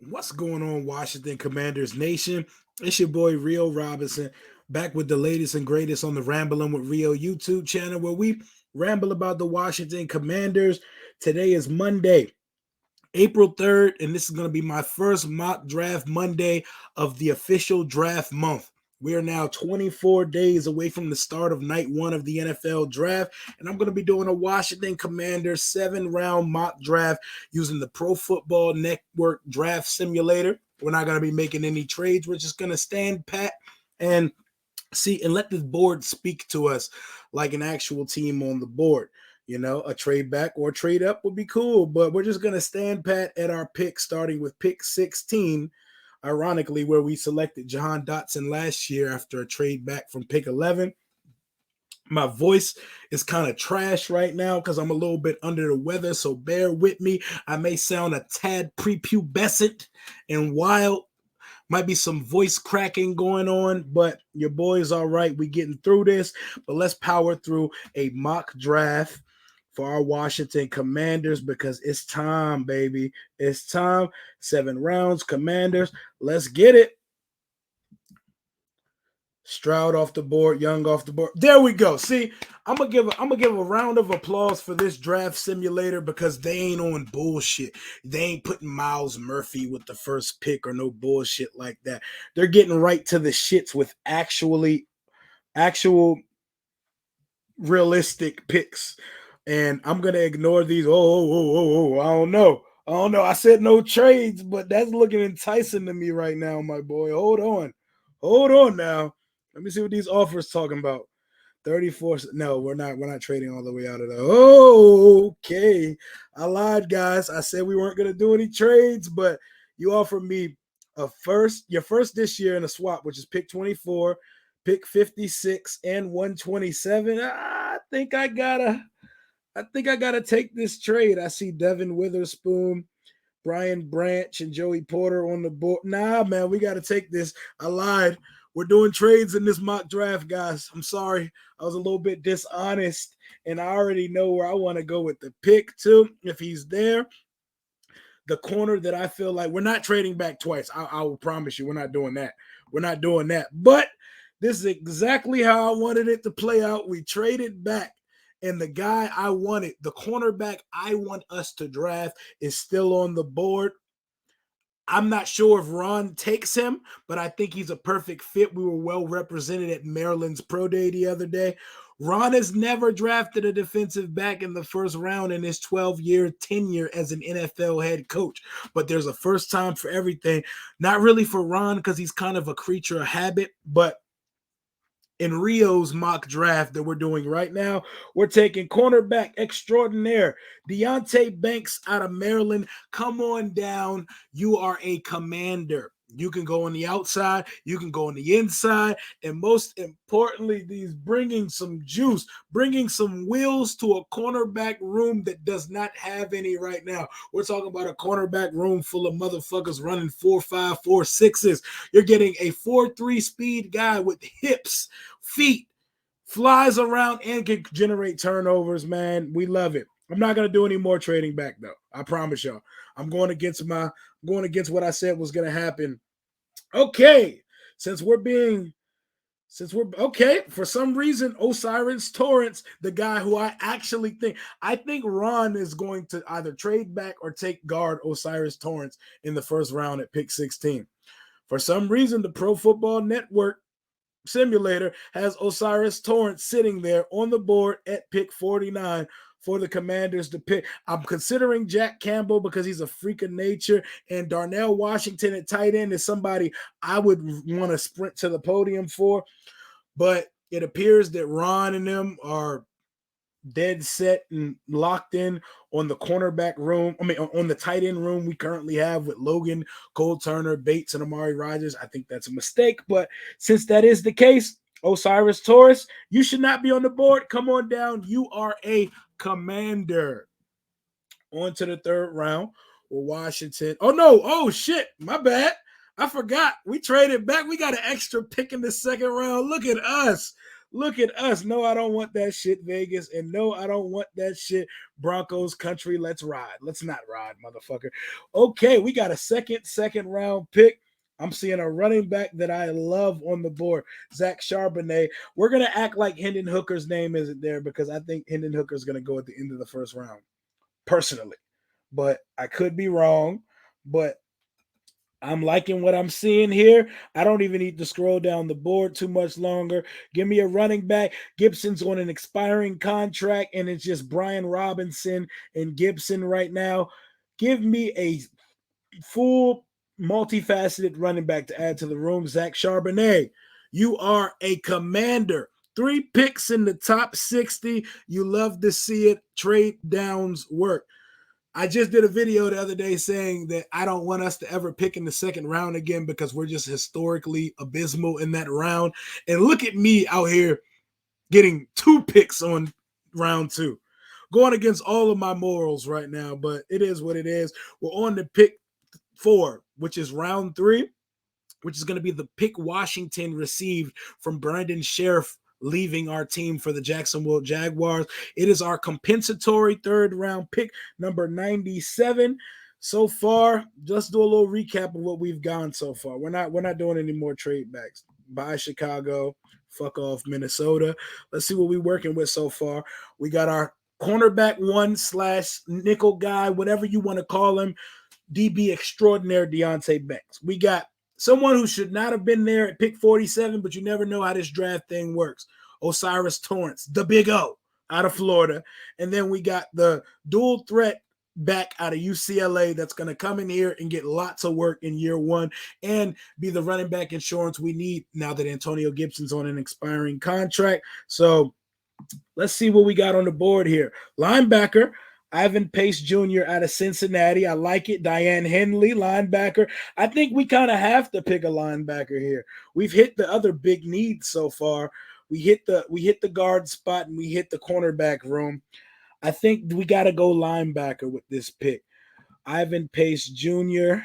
What's going on, Washington Commanders Nation? It's your boy Rio Robinson, back with the latest and greatest on the Rambling with Rio YouTube channel, where we ramble about the Washington Commanders. Today is Monday, April 3rd, and this is going to be my first mock draft Monday of the official draft month. We are now 24 days away from the start of night one of the NFL draft, and I'm going to be doing a Washington Commanders 7-round mock draft using the Pro Football Network Draft Simulator. We're not going to be making any trades. We're just going to stand pat and see and let this board speak to us like an actual team on the board. You know, a trade back or trade up would be cool, but we're just going to stand pat at our pick, starting with pick 16, ironically, where we selected Jahan Dotson last year after a trade back from pick 11. My voice is kind of trash right now because I'm a little bit under the weather, so bear with me. I may sound a tad prepubescent and wild. Might be some voice cracking going on, but your boy is all right. We getting through this, but let's power through a mock draft for our Washington Commanders because it's time, baby. It's time. 7 rounds, Commanders. Let's get it. Stroud off the board, Young off the board. There we go. See, I'm gonna give a round of applause for this draft simulator because they ain't on bullshit. They ain't putting Miles Murphy with the first pick or no bullshit like that. They're getting right to the shits with actual realistic picks. And I'm gonna ignore these. I don't know. I don't know. I said no trades, but that's looking enticing to me right now, my boy. Hold on. Hold on now. Let me see what these offers talking about. 34. No, we're not trading all the way out of there. Oh, okay. I lied, guys. I said we weren't gonna do any trades, but you offered me your first this year in a swap, which is pick 24, pick 56, and 127. I think I gotta take this trade. I see Devin Witherspoon, Brian Branch, and Joey Porter on the board. Nah, man, we gotta take this. I lied. We're doing trades in this mock draft, guys. I'm sorry. I was a little bit dishonest, and I already know where I want to go with the pick, too. If he's there, the corner that I feel like we're not trading back twice. I will promise you, we're not doing that. We're not doing that. But this is exactly how I wanted it to play out. We traded back. And the guy I wanted, the cornerback I want us to draft, is still on the board. I'm not sure if Ron takes him, but I think he's a perfect fit. We were well represented at Maryland's Pro Day the other day. Ron has never drafted a defensive back in the first round in his 12-year tenure as an NFL head coach. But there's a first time for everything. Not really for Ron because he's kind of a creature of habit, but in Rio's mock draft that we're doing right now, we're taking cornerback extraordinaire Deontay Banks out of Maryland. Come on down. You are a commander. You can go on the outside, you can go on the inside, and most importantly, these bringing some juice, bringing some wheels to a cornerback room that does not have any right now. We're talking about a cornerback room full of motherfuckers running 4.5, 4.6s. You're getting a 4.3 speed guy with hips, feet, flies around, and can generate turnovers, man. We love it. I'm not gonna do any more trading back though. I promise y'all. I'm going against what I said was gonna happen. Okay, since we're okay, for some reason, Osiris Torrance, the guy who I think Ron is going to either trade back or take guard Osiris Torrance in the first round at pick 16. For some reason, the Pro Football Network simulator has Osiris Torrance sitting there on the board at pick 49 for the Commanders to pick. I'm considering Jack Campbell because he's a freak of nature, and Darnell Washington at tight end is somebody I would want to sprint to the podium for. But it appears that Ron and them are dead set and locked in on the cornerback room. I mean, on the tight end room we currently have with Logan, Cole Turner, Bates, and Amari Rogers. I think that's a mistake, but since that is the case, Osiris Torres, you should not be on the board. Come on down. You are a commander. On to the third round with Washington. Oh, no. Oh, shit. My bad. I forgot. We traded back. We got an extra pick in the second round. Look at us. Look at us. No, I don't want that shit, Vegas. And no, I don't want that shit, Broncos country. Let's ride. Let's not ride, motherfucker. Okay, we got a second round pick. I'm seeing a running back that I love on the board, Zach Charbonnet. We're going to act like Hendon Hooker's name isn't there because I think Hendon Hooker's going to go at the end of the first round, personally. But I could be wrong. But I'm liking what I'm seeing here. I don't even need to scroll down the board too much longer. Give me a running back. Gibson's on an expiring contract, and it's just Brian Robinson and Gibson right now. Give me a full, multifaceted running back to add to the room. Zach Charbonnet, you are a commander. 3 picks in the top 60. You love to see it. Trade downs work. I just did a video the other day saying that I don't want us to ever pick in the second round again because we're just historically abysmal in that round. And look at me out here getting 2 picks on round 2. Going against all of my morals right now, but it is what it is. We're on to pick 4, which is round 3, which is going to be the pick Washington received from Brandon Sheriff leaving our team for the Jacksonville Jaguars. It is our compensatory 3rd round pick, number 97. So far, just do a little recap of what we've gone so far. We're not doing any more trade backs. Bye Chicago, fuck off Minnesota. Let's see what we're working with so far. We got our cornerback 1/nickel guy, whatever you want to call him, DB extraordinaire Deontay Banks. We got someone who should not have been there at pick 47, but you never know how this draft thing works. Osiris Torrance, the big O, out of Florida. And then we got the dual threat back out of UCLA that's going to come in here and get lots of work in year 1 and be the running back insurance we need now that Antonio Gibson's on an expiring contract. So let's see what we got on the board here. Linebacker, Ivan Pace Jr. out of Cincinnati. I like it. Diane Henley, linebacker. I think we kind of have to pick a linebacker here. We've hit the other big needs so far. We hit the guard spot and we hit the cornerback room. I think we got to go linebacker with this pick. Ivan Pace Jr.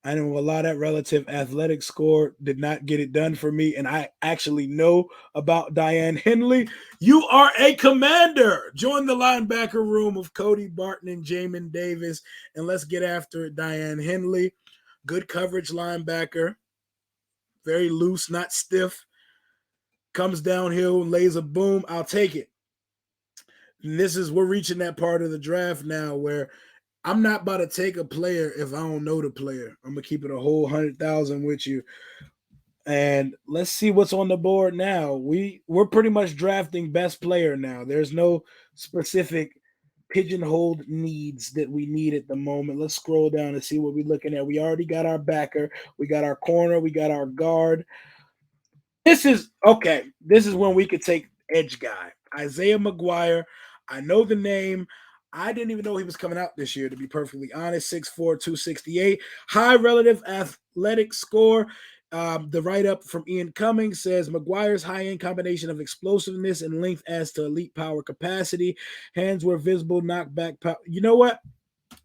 I know a lot of that relative athletic score did not get it done for me, and I actually know about Diane Henley. You are a commander. Join the linebacker room of Cody Barton and Jamin Davis, and let's get after it, Diane Henley. Good coverage linebacker. Very loose, not stiff. Comes downhill, lays a boom. I'll take it. And we're reaching that part of the draft now where I'm not about to take a player if I don't know the player. I'm gonna keep it a whole 100,000 with you. And let's see what's on the board now. We're pretty much drafting best player now. There's no specific pigeonholed needs that we need at the moment. Let's scroll down and see what we're looking at. We already got our backer, we got our corner, we got our guard. This is okay. This is when we could take edge guy. Isaiah McGuire. I know the name. I didn't even know he was coming out this year, to be perfectly honest. 6'4", 268. High relative athletic score. The write-up from Ian Cummings says McGuire's high-end combination of explosiveness and length adds to elite power capacity. Hands were visible, knockback power. You know what?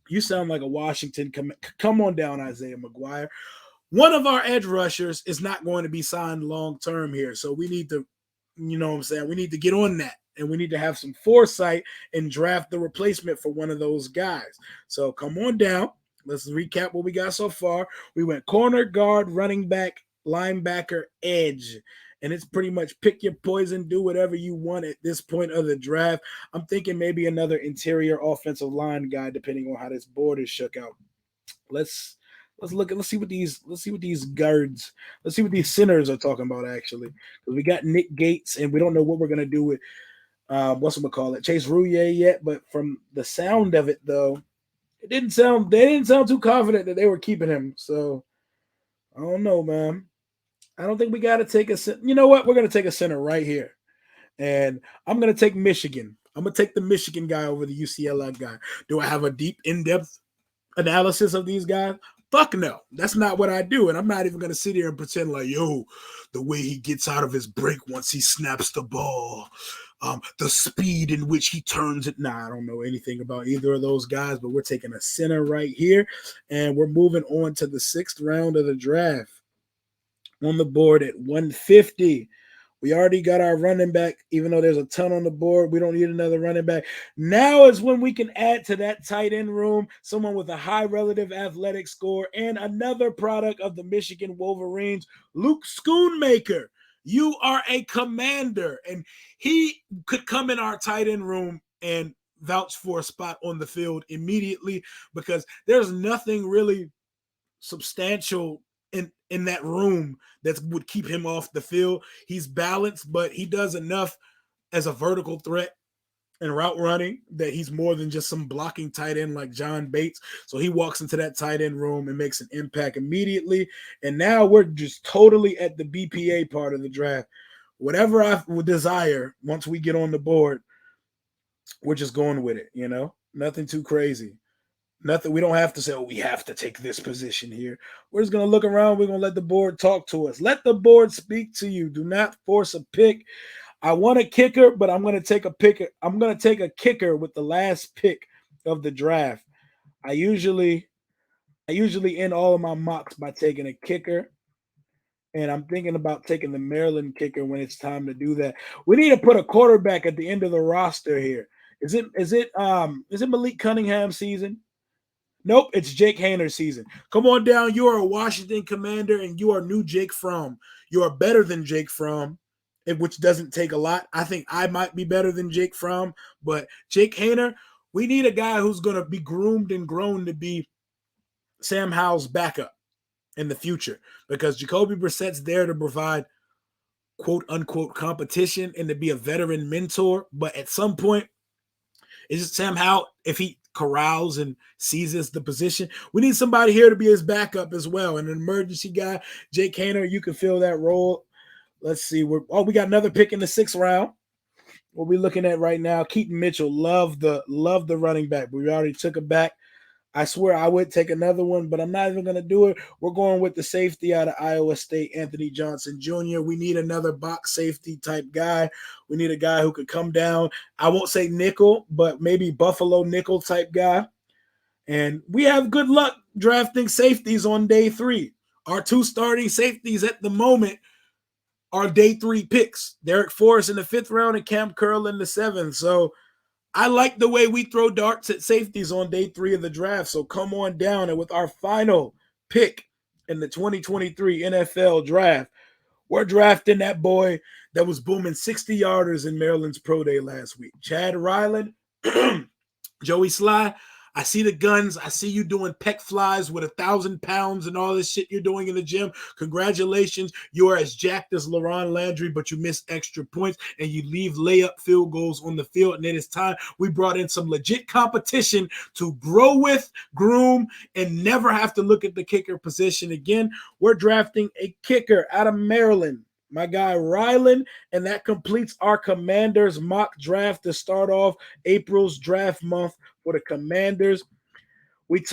You sound like a Washington. Come on down, Isaiah McGuire. One of our edge rushers is not going to be signed long-term here, so we need to, you know what I'm saying, we need to get on that. And we need to have some foresight and draft the replacement for one of those guys. So come on down. Let's recap what we got so far. We went corner, guard, running back, linebacker, edge. And it's pretty much pick your poison, do whatever you want at this point of the draft. I'm thinking maybe another interior offensive line guy, depending on how this board is shook out. Let's see what these guards, let's see what these centers are talking about actually. Because we got Nick Gates, and we don't know what we're gonna do with Chase Rouillet yet, but from the sound of it though, they didn't sound too confident that they were keeping him. So I don't know, man. I don't think we got to take a center. You know what? We're going to take a center right here. And I'm going to take Michigan. I'm going to take the Michigan guy over the UCLA guy. Do I have a deep, in-depth analysis of these guys? Fuck no. That's not what I do. And I'm not even going to sit here and pretend like, yo, the way he gets out of his break once he snaps the ball, the speed in which he turns it. Nah, I don't know anything about either of those guys, but we're taking a center right here. And we're moving on to the 6th round of the draft. On the board at 150, We already got our running back, even though there's a ton on the board. We don't need another running back. Now is when we can add to that tight end room someone with a high relative athletic score and another product of the Michigan Wolverines, Luke Schoonmaker. You are a commander, and he could come in our tight end room and vouch for a spot on the field immediately because there's nothing really substantial in that room that would keep him off the field. He's balanced, but he does enough as a vertical threat and route running that he's more than just some blocking tight end like John Bates. So he walks into that tight end room and makes an impact immediately. And now we're just totally at the BPA part of the draft. Whatever I would desire once we get on the board, we're just going with it, you know? Nothing too crazy. Nothing. We don't have to say, oh, we have to take this position here. We're just going to look around. We're going to let the board talk to us. Let the board speak to you. Do not force a pick. I want a kicker, but I'm going to take a picker. I'm going to take a kicker with the last pick of the draft. I usually end all of my mocks by taking a kicker. And I'm thinking about taking the Maryland kicker when it's time to do that. We need to put a quarterback at the end of the roster here. Is it Malik Cunningham's season? Nope, it's Jake Hayner's season. Come on down. You are a Washington Commander, and you are new Jake Fromm. You are better than Jake Fromm, which doesn't take a lot. I think I might be better than Jake Fromm, but Jake Hayner, we need a guy who's going to be groomed and grown to be Sam Howell's backup in the future because Jacoby Brissett's there to provide quote-unquote competition and to be a veteran mentor, but at some point, is it Sam Howell, if he corrals and seizes the position, we need somebody here to be his backup as well. And an emergency guy, Jake Hayner, you can fill that role. Let's see. We got another pick in the 6th round. What we looking at right now, Keaton Mitchell, love the running back. We already took it back. I swear I would take another one, but I'm not even going to do it. We're going with the safety out of Iowa State, Anthony Johnson Jr. We need another box safety type guy. We need a guy who could come down. I won't say nickel, but maybe Buffalo nickel type guy. And we have good luck drafting safeties on day 3. Our 2 starting safeties at the moment are day 3 picks. Derek Forrest in the 5th round and Cam Curl in the 7th. So I like the way we throw darts at safeties on day 3 of the draft. So come on down. And with our final pick in the 2023 NFL draft, we're drafting that boy that was booming 60-yarders in Maryland's pro day last week. Chad Ryland, Joey Sly. I see the guns. I see you doing pec flies with 1,000 pounds and all this shit you're doing in the gym. Congratulations. You are as jacked as LaRon Landry, but you miss extra points and you leave layup field goals on the field. And it is time we brought in some legit competition to grow with, groom, and never have to look at the kicker position again. We're drafting a kicker out of Maryland, my guy Ryland, and that completes our Commanders mock draft to start off April's draft month for the Commanders. We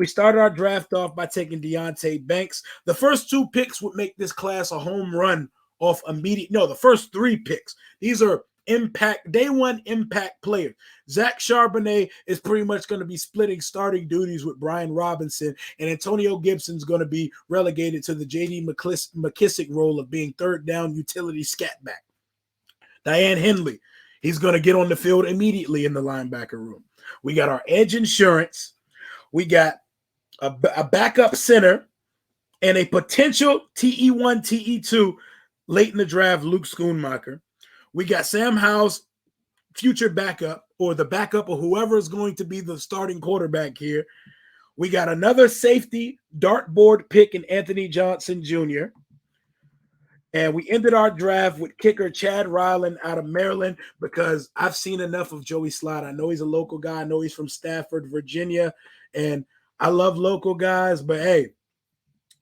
started our draft off by taking Deonte Banks. The first 2 picks would make this class a home run off immediate. No, the first 3 picks. These are day 1 impact players. Zach Charbonnet is pretty much going to be splitting starting duties with Brian Robinson, and Antonio Gibson's going to be relegated to the J.D. McKissick role of being 3rd down utility scat back. Diane Henley, he's going to get on the field immediately in the linebacker room. We got our edge insurance. We got a backup center and a potential TE1, TE2 late in the draft, Luke Schoonmaker. We got Sam Howell's future backup or the backup of whoever is going to be the starting quarterback here. We got another safety dartboard pick in Anthony Johnson Jr. And we ended our draft with kicker Chad Ryland out of Maryland because I've seen enough of Joey Slide. I know he's a local guy. I know he's from Stafford, Virginia. And I love local guys, but hey,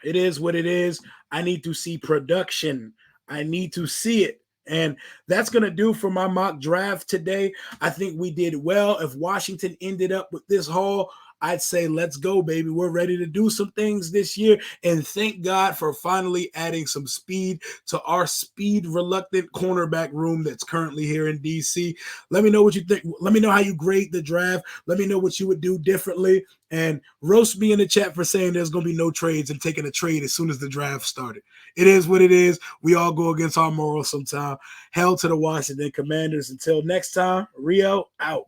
it is what it is. I need to see production. I need to see it. And that's going to do for my mock draft today. I think we did well. If Washington ended up with this haul, I'd say let's go, baby. We're ready to do some things this year. And thank God for finally adding some speed to our speed reluctant cornerback room that's currently here in DC. Let me know what you think. Let me know how you grade the draft. Let me know what you would do differently. And roast me in the chat for saying there's going to be no trades and taking a trade as soon as the draft started. It is what it is. We all go against our morals sometimes. Hell to the Washington Commanders. Until next time, Rio out.